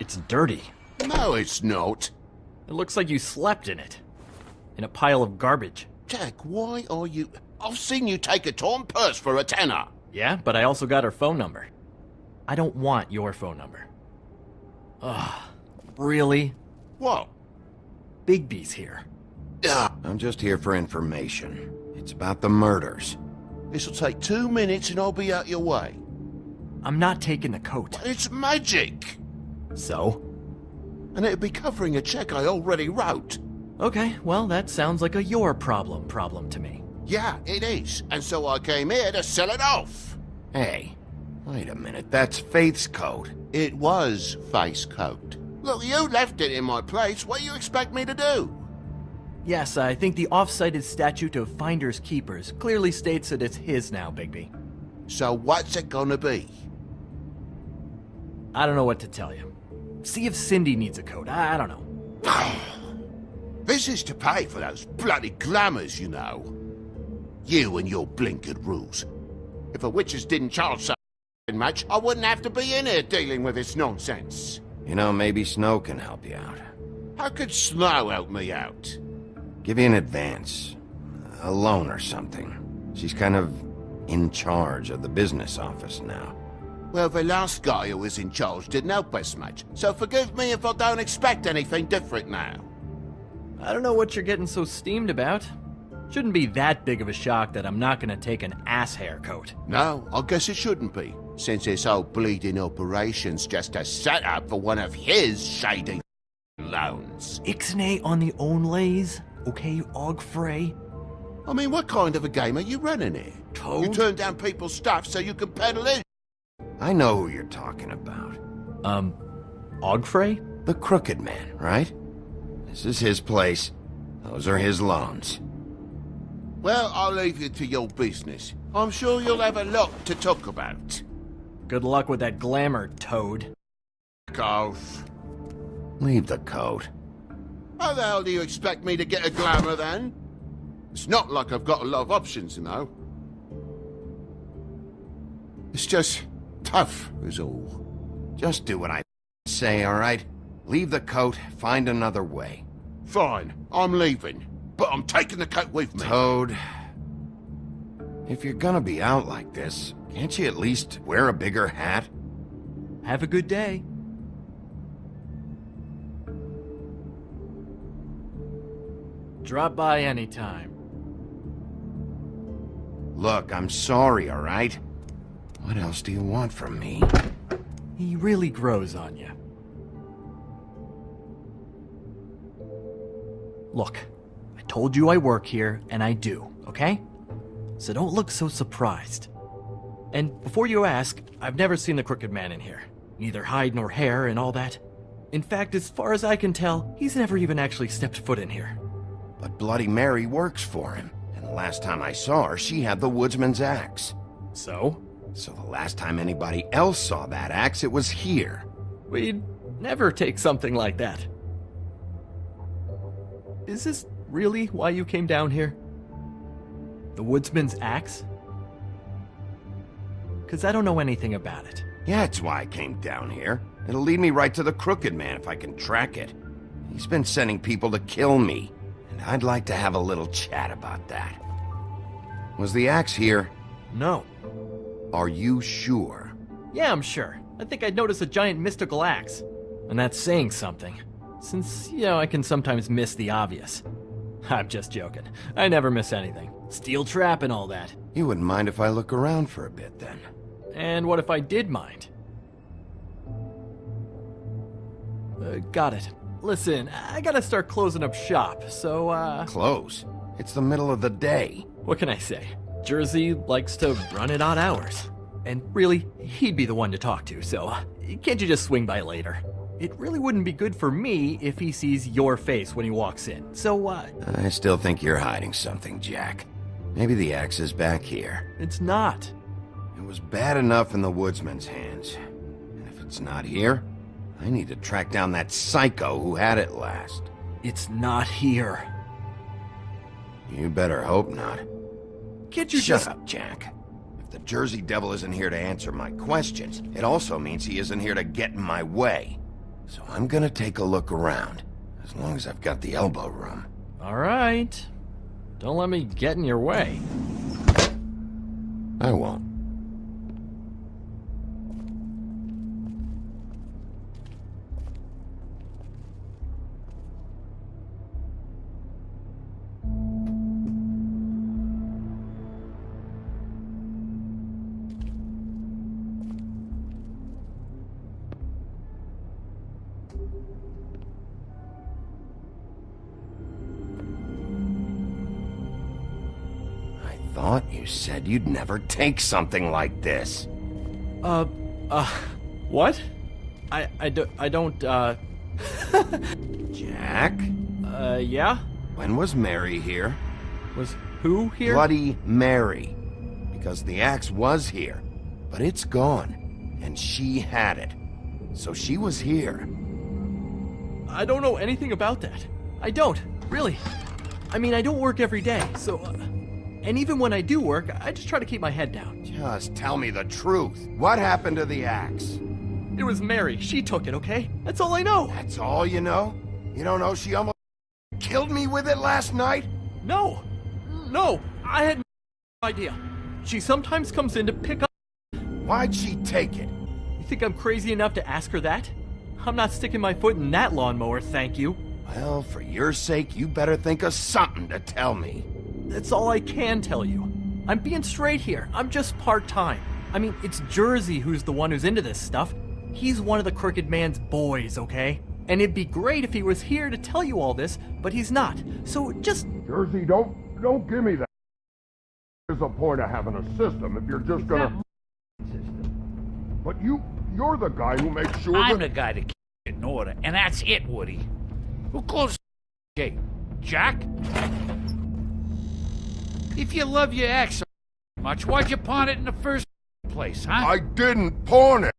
It's dirty. No, it's not. It looks like you slept in it. In a pile of garbage. Jack, why are you... I've seen you take a torn purse for a tenner. Yeah, but I also got her phone number. I don't want your phone number. Ugh, really? What? Bigby's here. I'm just here for information. It's about the murders. This'll take 2 minutes and I'll be out your way. I'm not taking the coat. It's magic! So? And it'd be covering a check I already wrote. Okay, well, that sounds like a your problem to me. Yeah, it is. And so I came here to sell it off. Hey, wait a minute, that's Faith's coat. It was face coat. Look, you left it in my place. What do you expect me to do? Yes, I think the off-cited statute of finders keepers clearly states that it's his now, Bigby. So what's it gonna be? I don't know what to tell you. See if Cindy needs a coat. I don't know. This is to pay for those bloody glamours, you know. You and your blinkered rules. If a witches didn't charge so much, I wouldn't have to be in here dealing with this nonsense. You know, maybe Snow can help you out. How could Snow help me out? Give you an advance. A loan or something. She's kind of in charge of the business office now. Well, the last guy who was in charge didn't help us much, so forgive me if I don't expect anything different now. I don't know what you're getting so steamed about. Shouldn't be that big of a shock that I'm not gonna take an ass haircoat. No, I guess it shouldn't be, since this whole bleeding operation's just a setup for one of his shady loans. Ixnay on the own lays, okay, Og Frey? I mean, what kind of a game are you running here? Toad? You turn down people's stuff so you can peddle in? I know who you're talking about. Og Frey? The Crooked Man, right? This is his place. Those are his loans. Well, I'll leave you to your business. I'm sure you'll have a lot to talk about. Good luck with that glamour, Toad. Fuck off. Leave the coat. How the hell do you expect me to get a glamour then? It's not like I've got a lot of options, you know. It's just tough, is all. Just do what I say, all right? Leave the coat, find another way. Fine, I'm leaving. But I'm taking the coat with me. Toad, if you're gonna be out like this, can't you at least wear a bigger hat? Have a good day. Drop by anytime. Look, I'm sorry, all right? What else do you want from me? He really grows on you. Look, I told you I work here, and I do, okay? So don't look so surprised. And before you ask, I've never seen the Crooked Man in here. Neither hide nor hair and all that. In fact, as far as I can tell, he's never even actually stepped foot in here. But Bloody Mary works for him, and the last time I saw her, she had the woodsman's axe. So? So the last time anybody else saw that axe, it was here. We'd never take something like that. Is this really why you came down here? The woodsman's axe? 'Cause I don't know anything about it. Yeah, it's why I came down here. It'll lead me right to the Crooked Man if I can track it. He's been sending people to kill me, and I'd like to have a little chat about that. Was the axe here? No. Are you sure? Yeah, I'm sure. I think I'd notice a giant mystical axe. And that's saying something. Since, I can sometimes miss the obvious. I'm just joking. I never miss anything. Steel trap and all that. You wouldn't mind if I look around for a bit, then? And what if I did mind? Got it. Listen, I gotta start closing up shop, so, Close? It's the middle of the day. what can I say? Jersey likes to run at odd hours. And really, he'd be the one to talk to, so can't you just swing by later? It really wouldn't be good for me if he sees your face when he walks in, so, I still think you're hiding something, Jack. Maybe the axe is back here. It's not. It was bad enough in the woodsman's hands. And if it's not here, I need to track down that psycho who had it last. It's not here. You better hope not. Can't you Shut just... up, Jack. If the Jersey Devil isn't here to answer my questions, it also means he isn't here to get in my way. So I'm gonna take a look around, as long as I've got the elbow room. All right. Don't let me get in your way. I won't. Thought you said you'd never take something like this. What? I don't, Jack? Yeah? When was Mary here? Was who here? Bloody Mary. Because the axe was here, but it's gone, and she had it. So she was here. I don't know anything about that. I don't, really. I mean, I don't work every day, so... and even when I do work, I just try to keep my head down. Just tell me the truth. What happened to the axe? It was Mary. She took it, okay? That's all I know. That's all you know? You don't know she almost killed me with it last night? No. No. I had no idea. She sometimes comes in to pick up... Why'd she take it? You think I'm crazy enough to ask her that? I'm not sticking my foot in that lawnmower, thank you. Well, for your sake, you better think of something to tell me. That's all I can tell you. I'm being straight here. I'm just part-time. I mean, it's Jersey who's the one who's into this stuff. He's one of the Crooked Man's boys, okay? And it'd be great if he was here to tell you all this, but he's not. So just... Jersey, don't give me that. There's a point of having a system if you're just gonna... System. But you're the guy who makes sure I'm the guy to keep it in order, and that's it, Woody. Who closed the gate? Jack? If you love your ex so much, why'd you pawn it in the first place, huh? I didn't pawn it.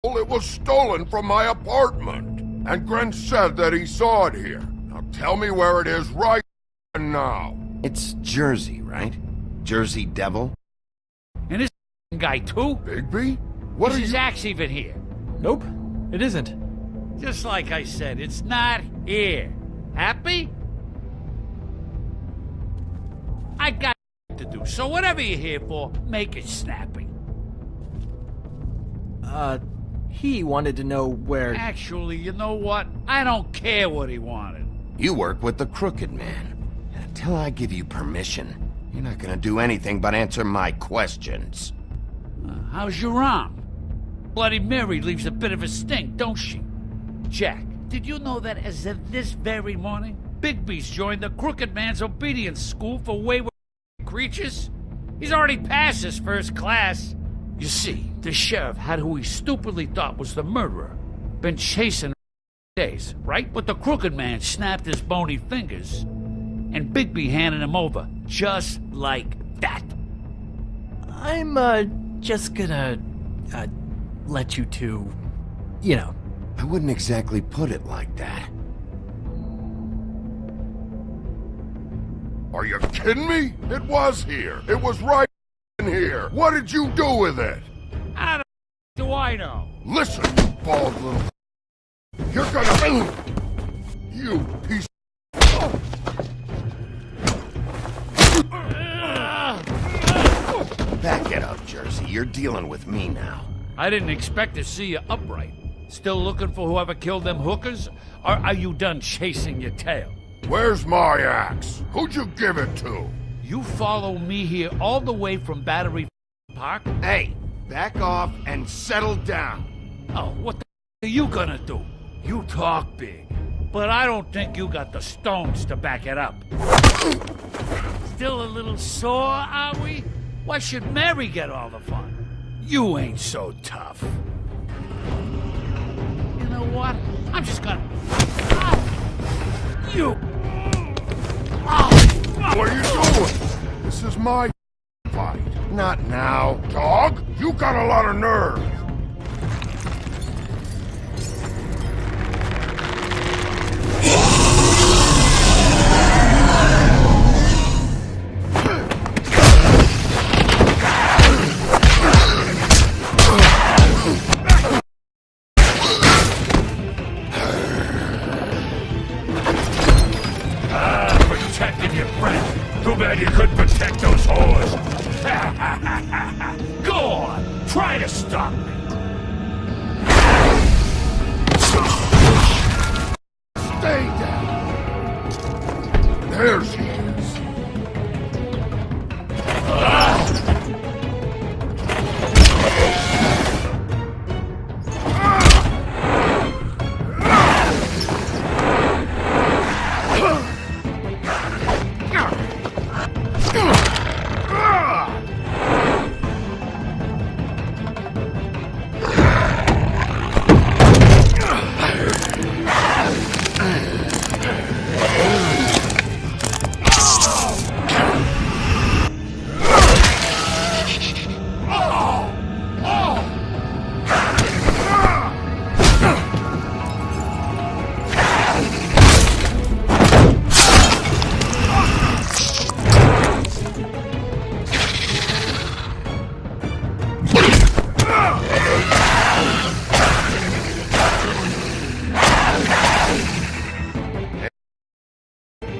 Well, it was stolen from my apartment. And Gren said that he saw it here. Now tell me where it is right now. It's Jersey, right? Jersey Devil? And this guy, too? Bigby? What Is are his you... axe even here? Nope, it isn't. Just like I said, it's not here. Happy? I got to do, so whatever you're here for, make it snappy. He wanted to know where... Actually, you know what? I don't care what he wanted. You work with the Crooked Man. And until I give you permission, you're not gonna do anything but answer my questions. How's your arm? Bloody Mary leaves a bit of a stink, don't she? Jack, did you know that as of this very morning, Bigby's joined the Crooked Man's obedience school for wayward creatures? He's already passed his first class. You see, the sheriff had who he stupidly thought was the murderer. Been chasing days, right? But the Crooked Man snapped his bony fingers, and Bigby handed him over, just like that. I'm, just gonna, let you two, you know. I wouldn't exactly put it like that. Are you kidding me? It was here. It was right in here. What did you do with it? How the do I know? Listen, you bald little... You're gonna... You piece... Back it up, Jersey. You're dealing with me now. I didn't expect to see you upright. Still looking for whoever killed them hookers? Or are you done chasing your tail? Where's my axe? Who'd you give it to? You follow me here all the way from Battery Park? Hey, back off and settle down. Oh, what the are you gonna do? You talk big, but I don't think you got the stones to back it up. Still a little sore, are we? Why should Mary get all the fun? You ain't so tough. You know what? I'm just gonna... Ow! You! What are you doing? This is my fight. Not now. Dog, you got a lot of nerve. protecting your friend. Too bad you couldn't protect those whores. Go on, try to stop me. Stay down. There she is.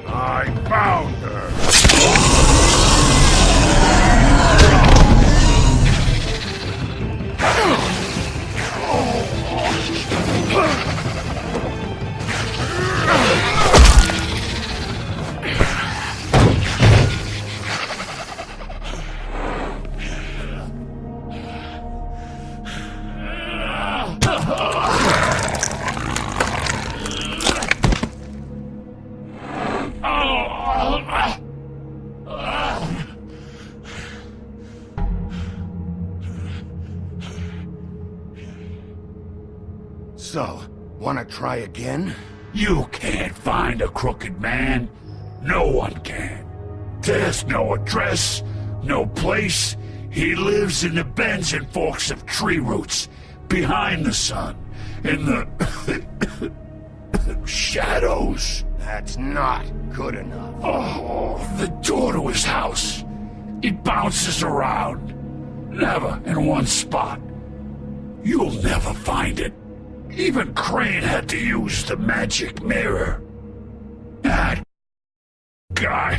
I found her. So, wanna try again? You can't find a crooked man. No one can. There's no address, no place. He lives in the bends and forks of tree roots, behind the sun, in the shadows. That's not good enough. Oh, the door to his house. It bounces around. Never in one spot. You'll never find it. Even Crane had to use the magic mirror. That guy.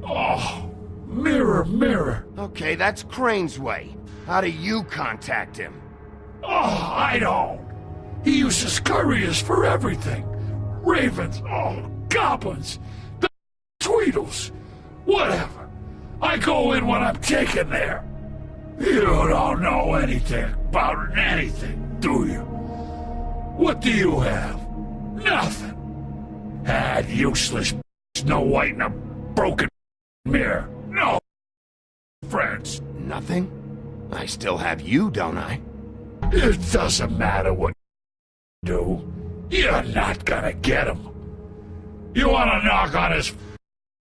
Oh, mirror, mirror. Okay, that's Crane's way. How do you contact him? Oh, I don't. He uses couriers for everything. Ravens, goblins, tweedles, whatever. I go in when I'm taken there. You don't know anything about anything, do you? What do you have? Nothing. That useless Snow White in a broken mirror. No friends. Nothing? I still have you, don't I? It doesn't matter what you do. You're not gonna get him. You wanna knock on his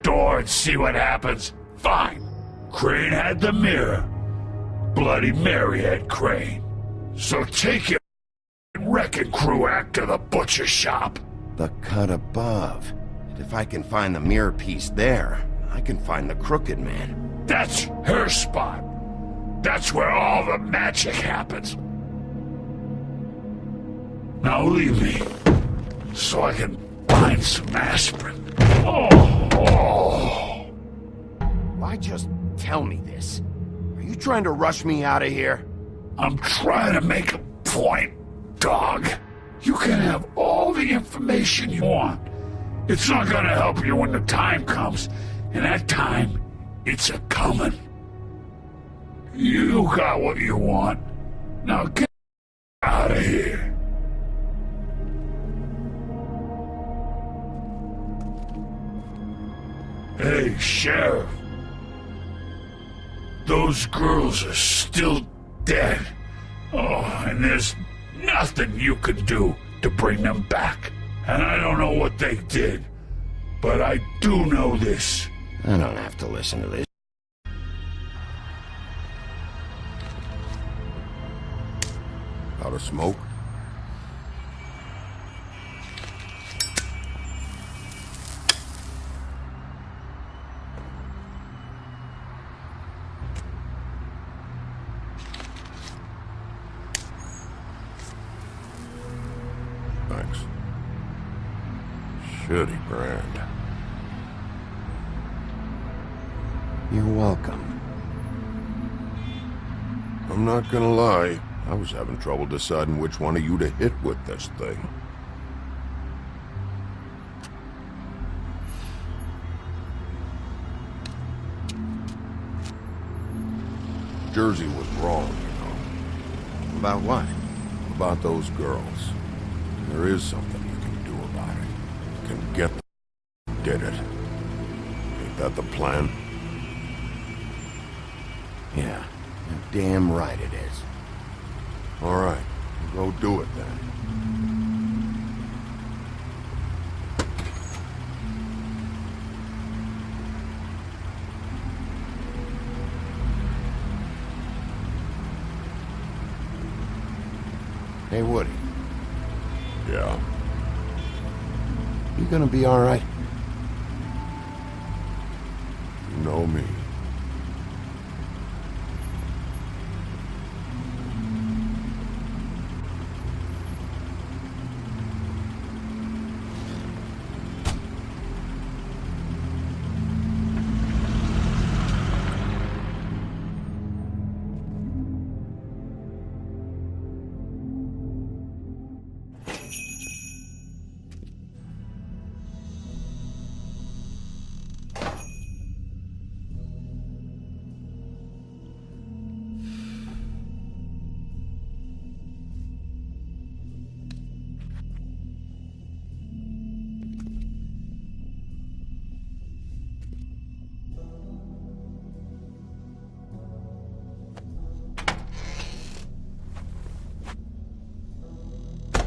door and see what happens? Fine. Crane had the mirror. Bloody Mary had Crane. So take your wrecking crew act to the butcher shop. The cut above. And if I can find the mirror piece there, I can find the crooked man. That's her spot. That's where all the magic happens. Now leave me, so I can find some aspirin. Oh. Why just tell me this? Are you trying to rush me out of here? I'm trying to make a point, dog. You can have all the information you want. It's not gonna help you when the time comes, and that time, it's a-comin'. You got what you want. Now get out of here. Hey, Sheriff. Those girls are still dead. Oh, and there's nothing you can do to bring them back. And I don't know what they did, but I do know this. I don't have to listen to this. Out of smoke? Thanks. Shitty brand. You're welcome. I'm not gonna lie, I was having trouble deciding which one of you to hit with this thing. Jersey was wrong, you know. About what? About those girls. There is something you can do about it. You can get them who did it. Ain't that the plan? Yeah, you're damn right it is. All right, go do it then. Hey, Woody, Yeah. you gonna be all right? You know me.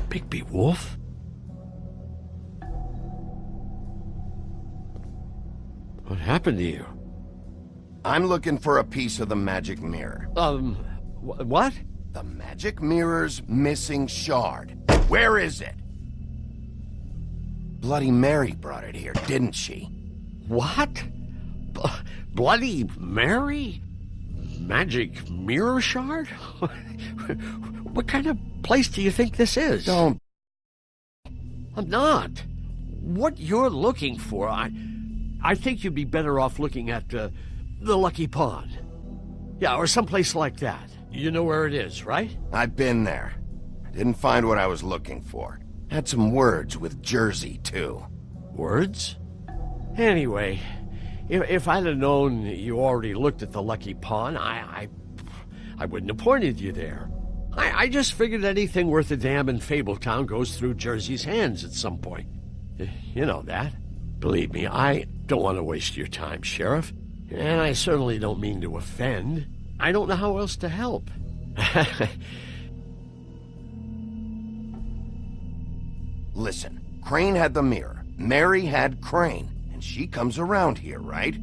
Bigby Wolf? What happened to you? I'm looking for a piece of the magic mirror. What? The magic mirror's missing shard. Where is it? Bloody Mary brought it here, didn't she? What? Bloody Mary? Magic mirror shard? What kind of place do you think this is? Don't. I'm not. What you're looking for, I think you'd be better off looking at the Lucky Pond. Yeah, or someplace like that. You know where it is, right? I've been there. Didn't find what I was looking for. Had some words with Jersey, too. Words? Anyway, if I'd have known you already looked at the Lucky Pond, I wouldn't have pointed you there. I just figured anything worth a damn in Fabletown goes through Jersey's hands at some point. You know that. Believe me, I don't want to waste your time, Sheriff. And I certainly don't mean to offend. I don't know how else to help. Listen, Crane had the mirror. Mary had Crane. And she comes around here, right?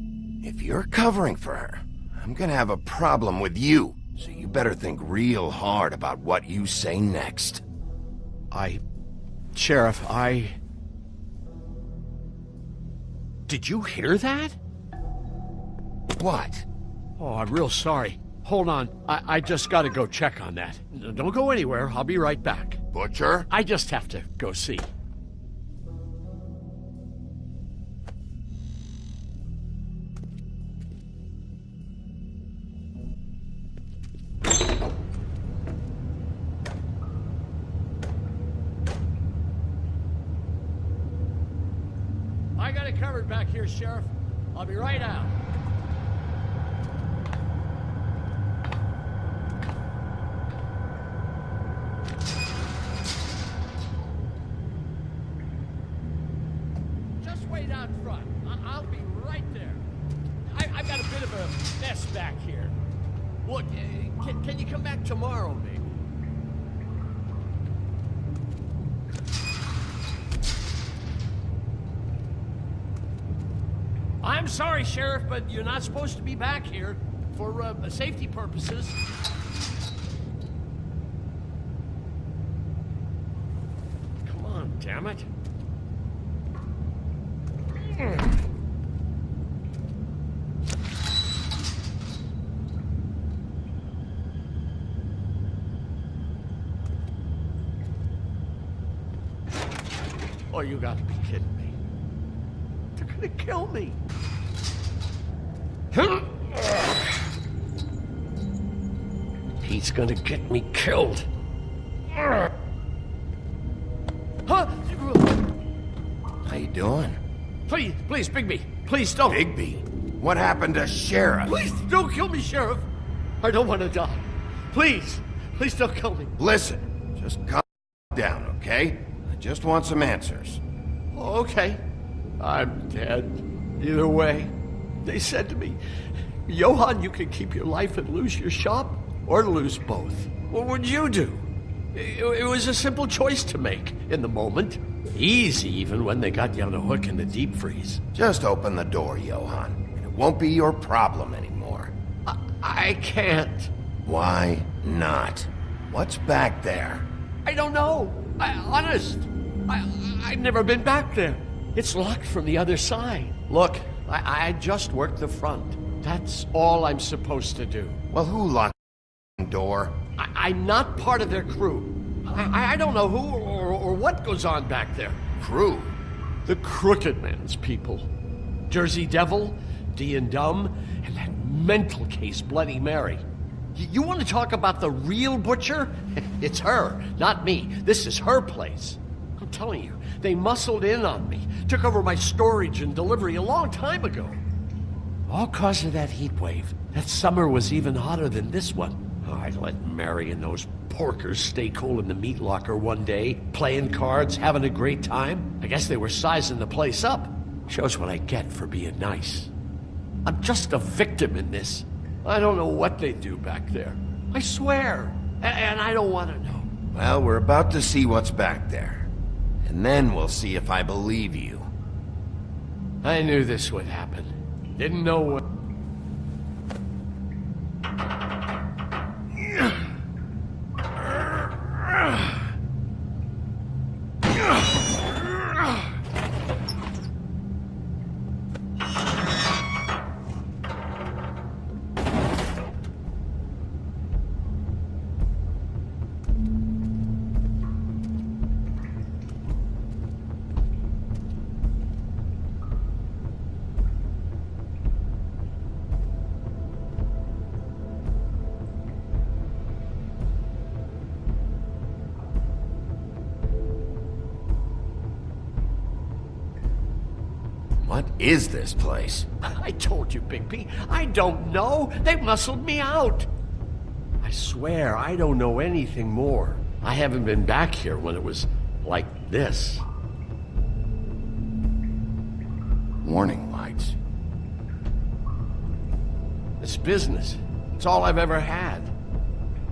If you're covering for her, I'm gonna have a problem with you. So you better think real hard about what you say next. Sheriff, Did you hear that? What? Oh, I'm real sorry. Hold on. I just gotta go check on that. Don't go anywhere. I'll be right back. Butcher? I just have to go see. I got it covered back here, Sheriff. I'll be right out. Just wait out front. I'll be right there. I've got a bit of a mess back here. Look, can you come back tomorrow, maybe? I'm sorry, Sheriff, but you're not supposed to be back here for safety purposes. Come on, damn it. Oh, you gotta be kidding me. They're gonna kill me. Huh? He's gonna get me killed. Huh? How you doing? Please, Bigby, please don't. Bigby? What happened to Sheriff? Please don't kill me, Sheriff. I don't want to die. Please don't kill me. Listen, just calm down, okay? I just want some answers. Okay, I'm dead. Either way, they said to me, Johann, you can keep your life and lose your shop, or lose both. What would you do? It was a simple choice to make in the moment. Easy, even when they got you on a hook in the deep freeze. Just open the door, Johann, and it won't be your problem anymore. I can't. Why not? What's back there? I don't know. Honest. I've never been back there. It's locked from the other side. Look, I just worked the front. That's all I'm supposed to do. Well, who locked the door? I'm not part of their crew. I don't know who or what goes on back there. Crew? The Crooked Man's people. Jersey Devil, D and Dumb, and that mental case, Bloody Mary. You want to talk about the real butcher? It's her, not me. This is her place. I'm telling you, they muscled in on me, took over my storage and delivery a long time ago. All cause of that heat wave. That summer was even hotter than this one. I let Mary and those porkers stay cool in the meat locker one day, playing cards, having a great time. I guess they were sizing the place up. Shows what I get for being nice. I'm just a victim in this. I don't know what they do back there. I swear. And I don't want to know. Well, we're about to see what's back there. And then we'll see if I believe you. I knew this would happen. Didn't know what... What is this place? I told you, Bigby. I don't know. They muscled me out. I swear, I don't know anything more. I haven't been back here when it was like this. Warning lights. It's business. It's all I've ever had.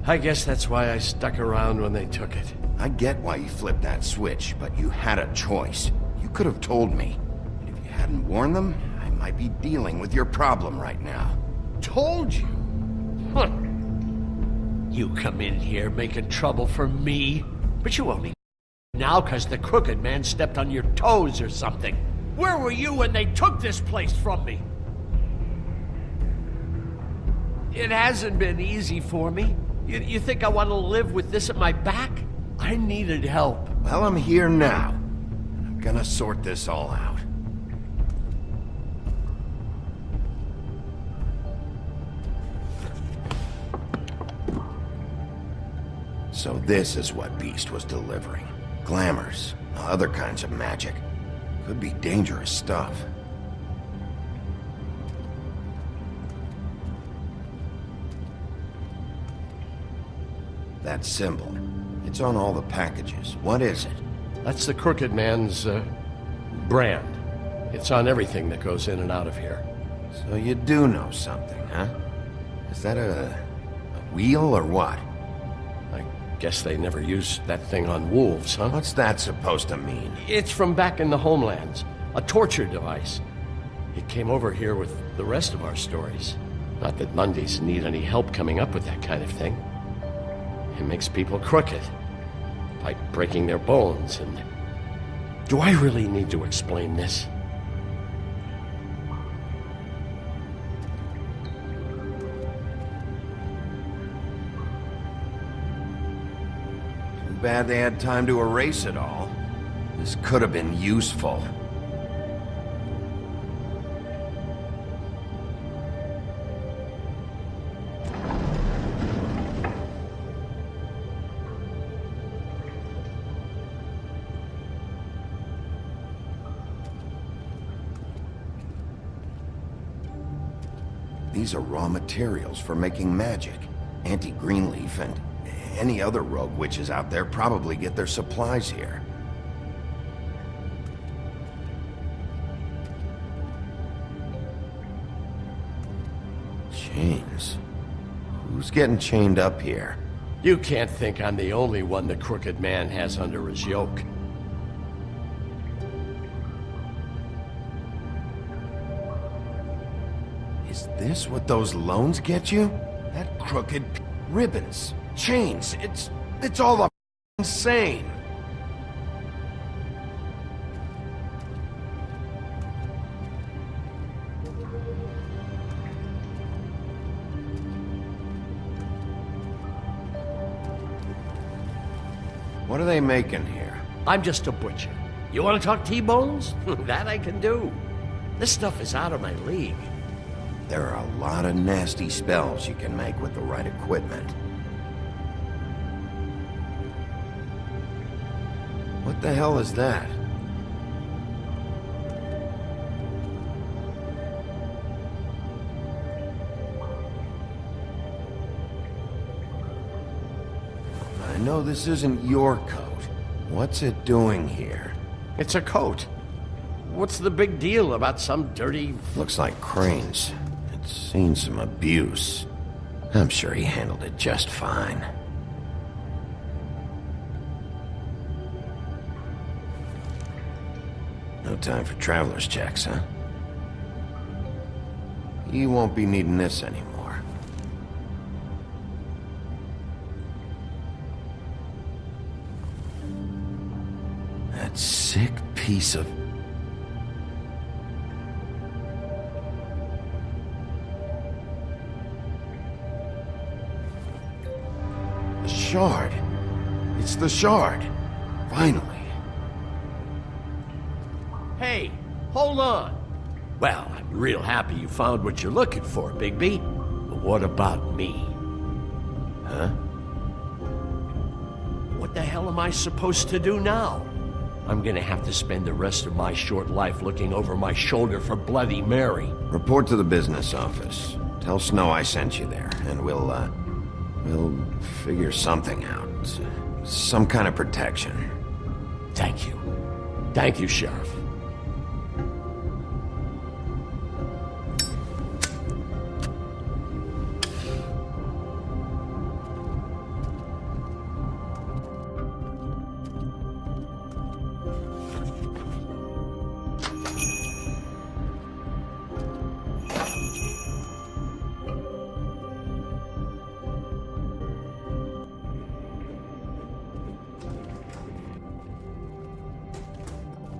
I guess that's why I stuck around when they took it. I get why you flipped that switch, but you had a choice. You could have told me. And if you hadn't warned them, I might be dealing with your problem right now. Told you? Huh. You come in here making trouble for me, but you only now because the Crooked Man stepped on your toes or something. Where were you when they took this place from me? It hasn't been easy for me. You think I want to live with this at my back? I needed help. Well, I'm here now. And I'm gonna sort this all out. So this is what Beast was delivering. Glamours, other kinds of magic. Could be dangerous stuff. That symbol. It's on all the packages. What is it? That's the Crooked Man's, brand. It's on everything that goes in and out of here. So you do know something, huh? Is that a wheel or what? I guess they never used that thing on wolves, huh? What's that supposed to mean? It's from back in the homelands. A torture device. It came over here with the rest of our stories. Not that Mondays need any help coming up with that kind of thing. It makes people crooked. By breaking their bones and... Do I really need to explain this? Too bad they had time to erase it all. This could have been useful. These are raw materials for making magic. Auntie Greenleaf and any other rogue witches out there probably get their supplies here. Chains? Who's getting chained up here? You can't think I'm the only one the Crooked Man has under his yoke. Is this what those loans get you? That crooked ribbons, chains, it's all a insane. What are they making here? I'm just a butcher. You want to talk T-bones? That I can do. This stuff is out of my league. There are a lot of nasty spells you can make with the right equipment. What the hell is that? I know this isn't your coat. What's it doing here? It's a coat. What's the big deal about some dirty... Looks like Crane's. It's seen some abuse. I'm sure he handled it just fine. No time for traveler's checks, huh? You won't be needing this anymore. That sick piece of... The shard. It's the shard. Finally. Hey, hold on. Well, I'm real happy you found what you're looking for, Bigby. But what about me? Huh? What the hell am I supposed to do now? I'm gonna have to spend the rest of my short life looking over my shoulder for Bloody Mary. Report to the business office. Tell Snow I sent you there, and we'll figure something out. Some kind of protection. Thank you. Thank you, Sheriff.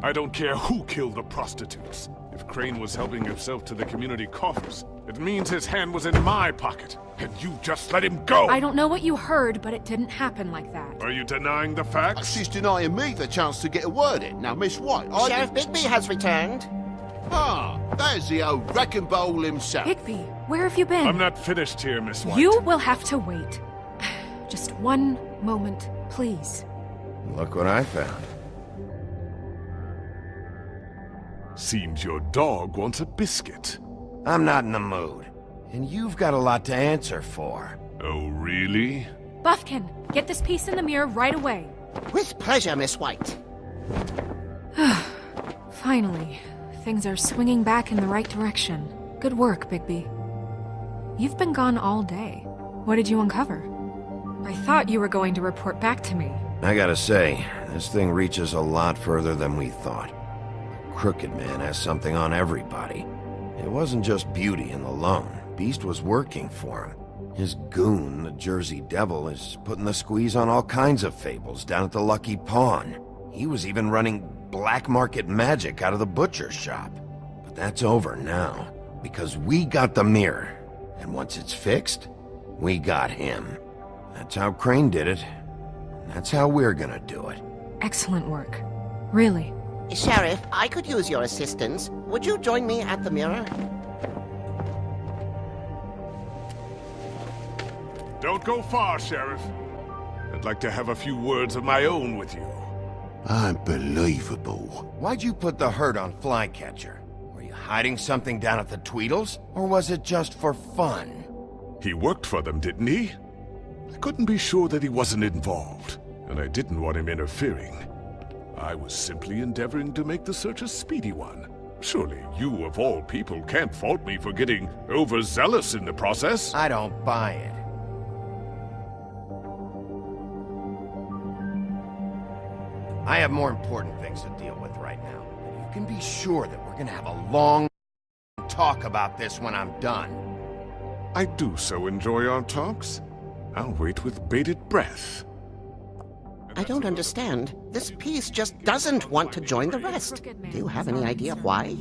I don't care who killed the prostitutes. If Crane was helping himself to the community coffers, it means his hand was in my pocket, and you just let him go! I don't know what you heard, but it didn't happen like that. Are you denying the facts? She's denying me the chance to get a word in. Now, Miss White, Sheriff Bigby has returned. Ah, there's the old wrecking bowl himself. Bigby, where have you been? I'm not finished here, Miss White. You will have to wait. Just one moment, please. Look what I found. Seems your dog wants a biscuit. I'm not in the mood. And you've got a lot to answer for. Oh, really? Buffkin, get this piece in the mirror right away. With pleasure, Miss White. Finally, things are swinging back in the right direction. Good work, Bigby. You've been gone all day. What did you uncover? I thought you were going to report back to me. I gotta say, this thing reaches a lot further than we thought. The Crooked Man has something on everybody. It wasn't just Beauty and the loan. Beast was working for him. His goon, the Jersey Devil, is putting the squeeze on all kinds of Fables down at the Lucky Pawn. He was even running black market magic out of the butcher shop. But that's over now, because we got the mirror. And once it's fixed, we got him. That's how Crane did it. And that's how we're gonna do it. Excellent work. Really. Sheriff, I could use your assistance. Would you join me at the mirror? Don't go far, Sheriff. I'd like to have a few words of my own with you. Unbelievable. Why'd you put the hurt on Flycatcher? Were you hiding something down at the Tweedles? Or was it just for fun? He worked for them, didn't he? I couldn't be sure that he wasn't involved, and I didn't want him interfering. I was simply endeavoring to make the search a speedy one. Surely you, of all people, can't fault me for getting overzealous in the process. I don't buy it. I have more important things to deal with right now. You can be sure that we're gonna have a long talk about this when I'm done. I do so enjoy our talks. I'll wait with bated breath. I don't understand. This piece just doesn't want to join the rest. Do you have any idea why?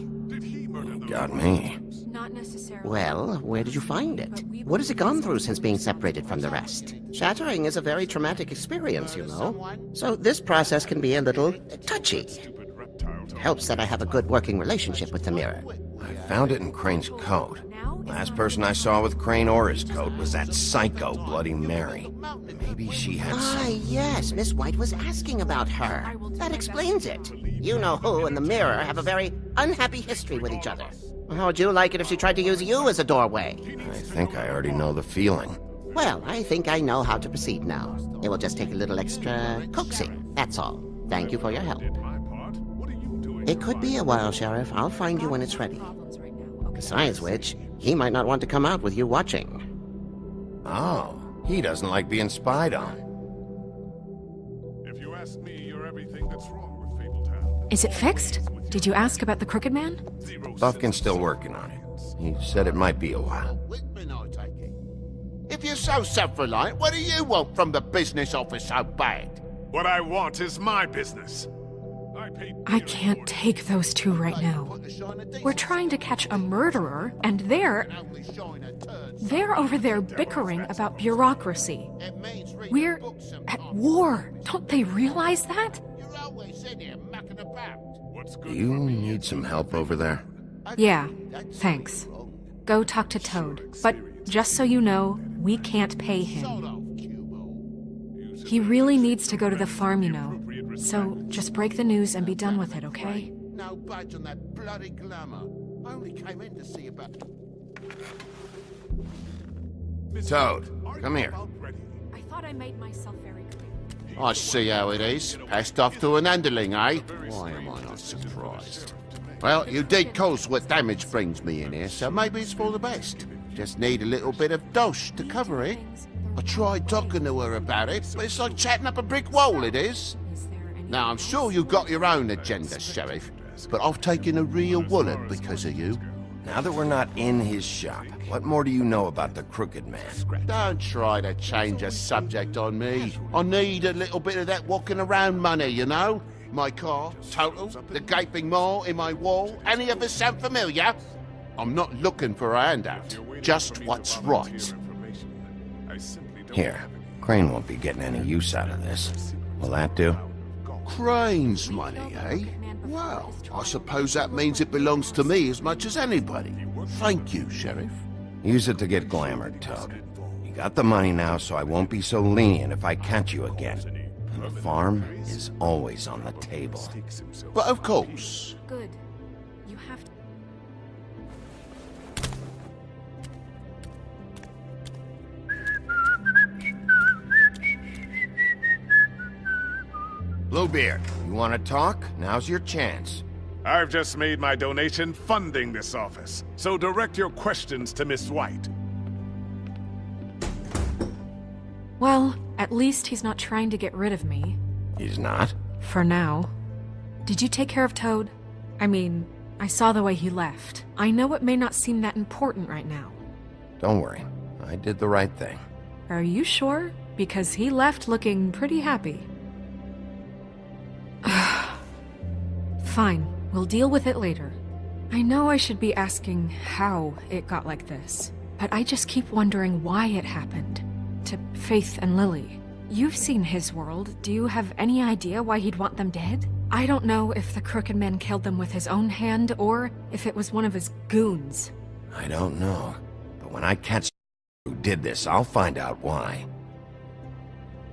Got me. Not necessarily. Well, where did you find it? What has it gone through since being separated from the rest? Shattering is a very traumatic experience, you know. So this process can be a little touchy. It helps that I have a good working relationship with the mirror. I found it in Crane's coat. Last person I saw with Crane or his coat was that psycho Bloody Mary. Maybe she had Ah, yes, Miss White was asking about her. That explains it. You know who and the mirror have a very unhappy history with each other. How would you like it if she tried to use you as a doorway? I think I already know the feeling. Well, I think I know how to proceed now. It will just take a little extra coaxing, that's all. Thank you for your help. It could be a while, Sheriff. I'll find you when it's ready. Besides which, he might not want to come out with you watching. Oh, he doesn't like being spied on. If you ask me, you're everything that's wrong with Fabletown. Is it fixed? Did you ask about the Crooked Man? Buffkin's still working on it. He said it might be a while. Whitman, I take it. If you're so self-reliant, what do you want from the business office so bad? What I want is my business. I can't take those two right now. We're trying to catch a murderer, and they're over there bickering about bureaucracy. We're at war. Don't they realize that? You're always in here mucking about. Do you need some help over there? Yeah, thanks. Go talk to Toad. But just so you know, we can't pay him. He really needs to go to the farm, you know. So just break the news and be done with it, okay? No budge on that bloody glamour. I only came in to see about... Toad, come here. I thought I made myself very clear. I see how it is. Passed off to an underling, eh? Why am I not surprised? Well, you did cause what damage brings me in here, so maybe it's for the best. Just need a little bit of dosh to cover it. I tried talking to her about it, but it's like chatting up a brick wall, it is. Now, I'm sure you've got your own agenda, Sheriff, but I've taken a real wallet because of you. Now that we're not in his shop, what more do you know about the Crooked Man? Don't try to change a subject on me. I need a little bit of that walking around money, you know? My car, total, the gaping maw in my wall, any of us sound familiar? I'm not looking for a handout, just what's right. Here, Crane won't be getting any use out of this. Will that do? Crane's money, eh? Well, I suppose that means it belongs to me as much as anybody. Thank you, Sheriff. Use it to get glamored, Toad. You got the money now, so I won't be so lenient if I catch you again. And the farm is always on the table. But of course. Good. You have to... Bluebeard, you want to talk? Now's your chance. I've just made my donation funding this office, so direct your questions to Miss White. Well, at least he's not trying to get rid of me. He's not? For now. Did you take care of Toad? I mean, I saw the way he left. I know it may not seem that important right now. Don't worry. I did the right thing. Are you sure? Because he left looking pretty happy. Fine, we'll deal with it later. I know I should be asking how it got like this, but I just keep wondering why it happened. To Faith and Lily. You've seen his world. Do you have any idea why he'd want them dead? I don't know if the Crooked Man killed them with his own hand or if it was one of his goons. I don't know. But when I catch who did this, I'll find out why.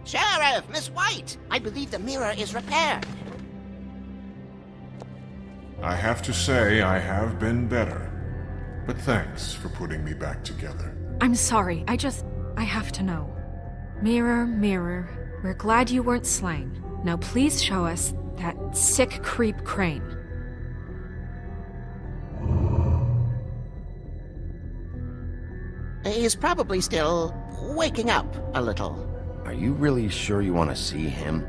Sheriff, Miss White! I believe the mirror is repaired. I have to say I have been better. But thanks for putting me back together. I'm sorry, I have to know. Mirror, mirror, we're glad you weren't slain. Now please show us that sick creep Crane. He's probably still waking up a little. Are you really sure you want to see him?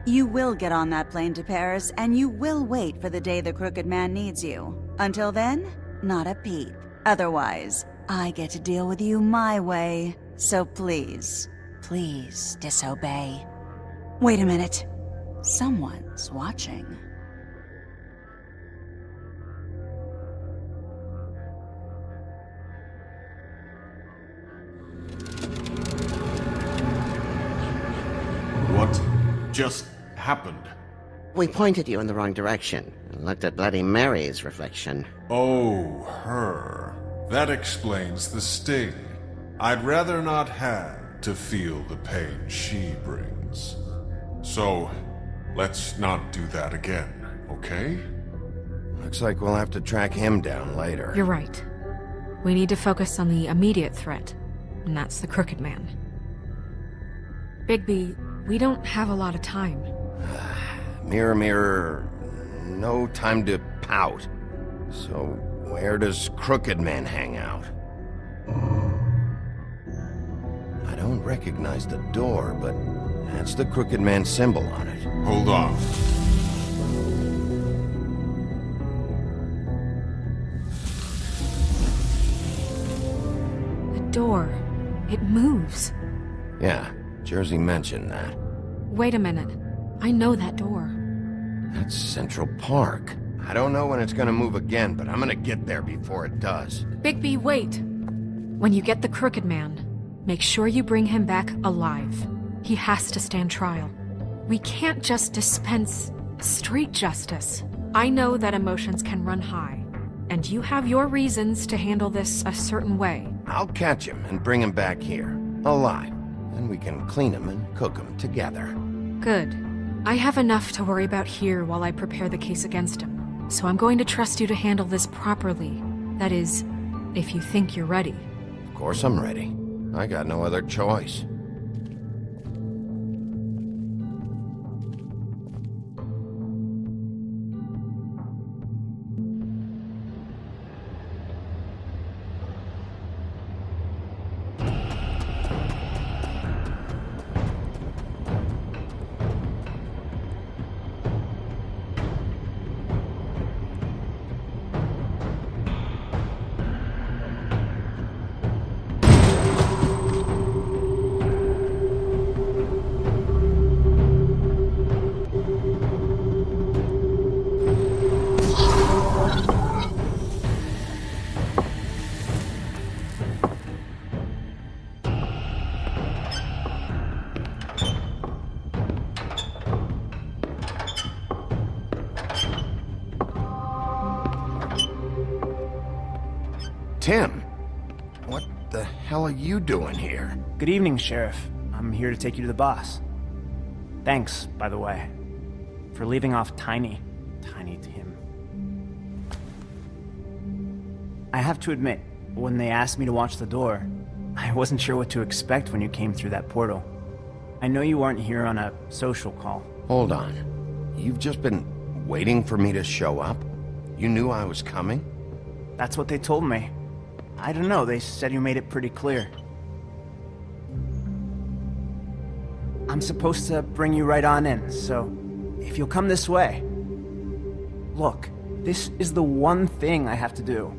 You will get on that plane to Paris, and you will wait for the day the Crooked Man needs you. Until then, not a peep. Otherwise, I get to deal with you my way. So please, please disobey. Wait a minute. Someone's watching. What just happened? We pointed you in the wrong direction and looked at Bloody Mary's reflection. Oh, her. That explains the sting. I'd rather not have to feel the pain she brings. So, let's not do that again, okay? Looks like we'll have to track him down later. You're right. We need to focus on the immediate threat, and that's the Crooked Man. Bigby, we don't have a lot of time. Mirror, mirror, no time to pout. So, where does Crooked Man hang out? I don't recognize the door, but that's the Crooked Man symbol on it. Hold on. The door. It moves. Yeah, Jersey mentioned that. Wait a minute. I know that door. That's Central Park. I don't know when it's gonna move again, but I'm gonna get there before it does. Bigby, wait! When you get the Crooked Man, make sure you bring him back alive. He has to stand trial. We can't just dispense street justice. I know that emotions can run high, and you have your reasons to handle this a certain way. I'll catch him and bring him back here, alive. Then we can clean him and cook him together. Good. I have enough to worry about here while I prepare the case against him. So I'm going to trust you to handle this properly. That is, if you think you're ready. Of course I'm ready. I got no other choice. Tim, what the hell are you doing here? Good evening, Sheriff. I'm here to take you to the boss. Thanks, by the way, for leaving off Tiny Tim. I have to admit, when they asked me to watch the door, I wasn't sure what to expect when you came through that portal. I know you weren't here on a social call. Hold on. You've just been waiting for me to show up? You knew I was coming? That's what they told me. I don't know, they said you made it pretty clear. I'm supposed to bring you right on in, so if you'll come this way. Look, this is the one thing I have to do.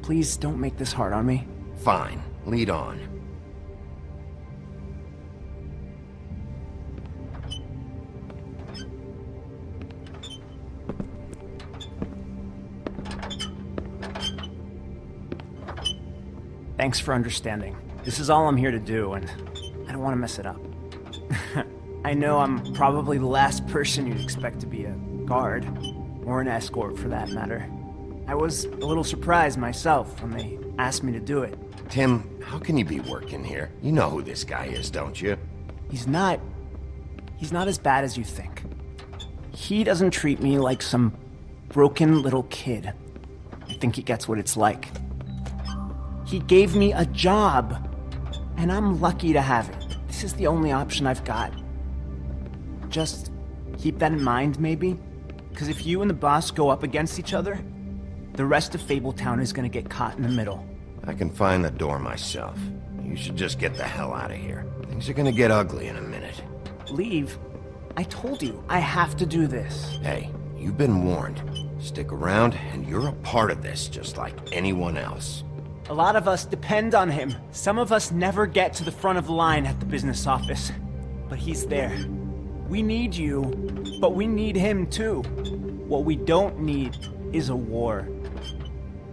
Please don't make this hard on me. Fine, lead on. Thanks for understanding. This is all I'm here to do, and I don't want to mess it up. I know I'm probably the last person you'd expect to be a guard, or an escort for that matter. I was a little surprised myself when they asked me to do it. Tim, how can you be working here? You know who this guy is, don't you? He's not He's not as bad as you think. He doesn't treat me like some broken little kid. I think he gets what it's like. He gave me a job, and I'm lucky to have it. This is the only option I've got. Just keep that in mind, maybe? Because if you and the boss go up against each other, the rest of Fabletown is gonna get caught in the middle. I can find the door myself. You should just get the hell out of here. Things are gonna get ugly in a minute. Leave? I told you, I have to do this. Hey, you've been warned. Stick around, and you're a part of this, just like anyone else. A lot of us depend on him. Some of us never get to the front of the line at the business office. But he's there. We need you, but we need him too. What we don't need is a war.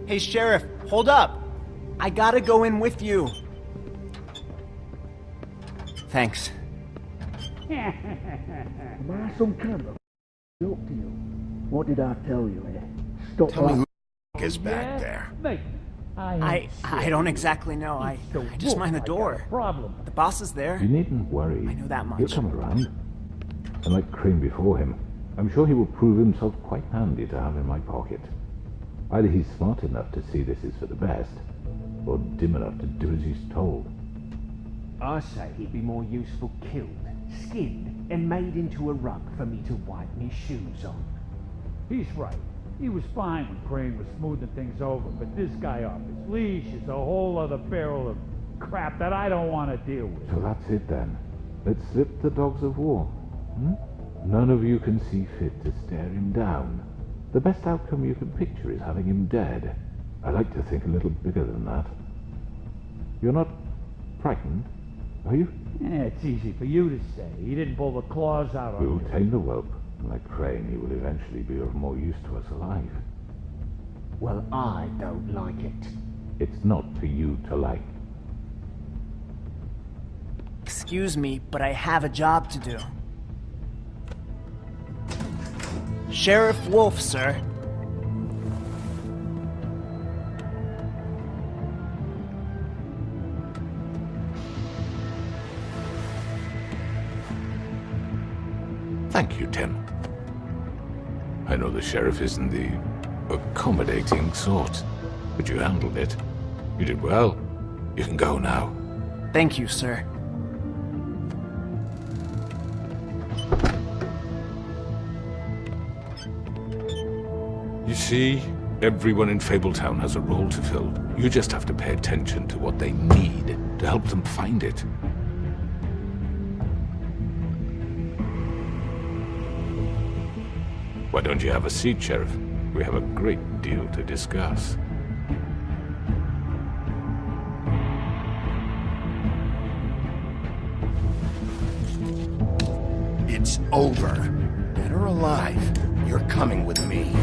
Hey, Sheriff, hold up! I gotta go in with you. Thanks. Am I some kind of joke to you? What did I tell you, eh? Stop. Tell me who the is back there. Mate, I don't exactly know. I just mind the door. Problem. The boss is there. You needn't worry. I know that much. He'll come around. And like Crane before him, I'm sure he will prove himself quite handy to have in my pocket. Either he's smart enough to see this is for the best, or dim enough to do as he's told. I say he'd be more useful killed, skinned, and made into a rug for me to wipe me shoes on. He's right. He was fine when Crane was smoothing things over, but this guy off his leash is a whole other barrel of crap that I don't want to deal with. So that's it then. Let's slip the dogs of war. None of you can see fit to stare him down. The best outcome you can picture is having him dead. I like to think a little bigger than that. You're not frightened, are you? It's easy for you to say. He didn't pull the claws out on We'll you. tame the whelp. Like Crane, he will eventually be of more use to us alive. Well, I don't like it. It's not for you to like. Excuse me, but I have a job to do. Sheriff Wolf, sir. Thank you, Tim. I know the sheriff isn't the accommodating sort, but you handled it. You did well. You can go now. Thank you, sir. You see, everyone in Fabletown has a role to fill. You just have to pay attention to what they need to help them find it. Why don't you have a seat, Sheriff? We have a great deal to discuss. It's over. Dead or alive, you're coming with me.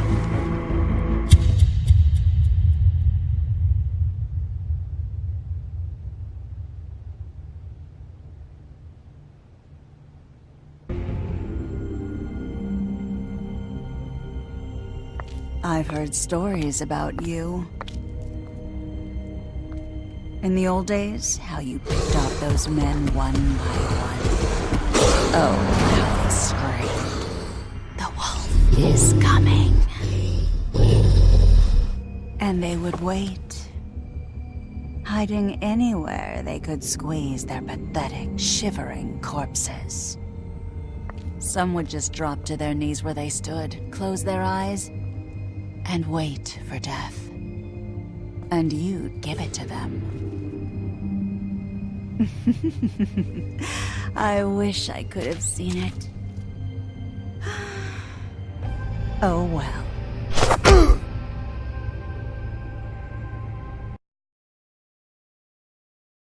I've heard stories about you. In the old days, how you picked off those men one by one. Oh, how they screamed. The wolf is coming. And they would wait, hiding anywhere they could squeeze their pathetic, shivering corpses. Some would just drop to their knees where they stood, close their eyes, and wait for death. And you'd give it to them. I wish I could have seen it. Oh well.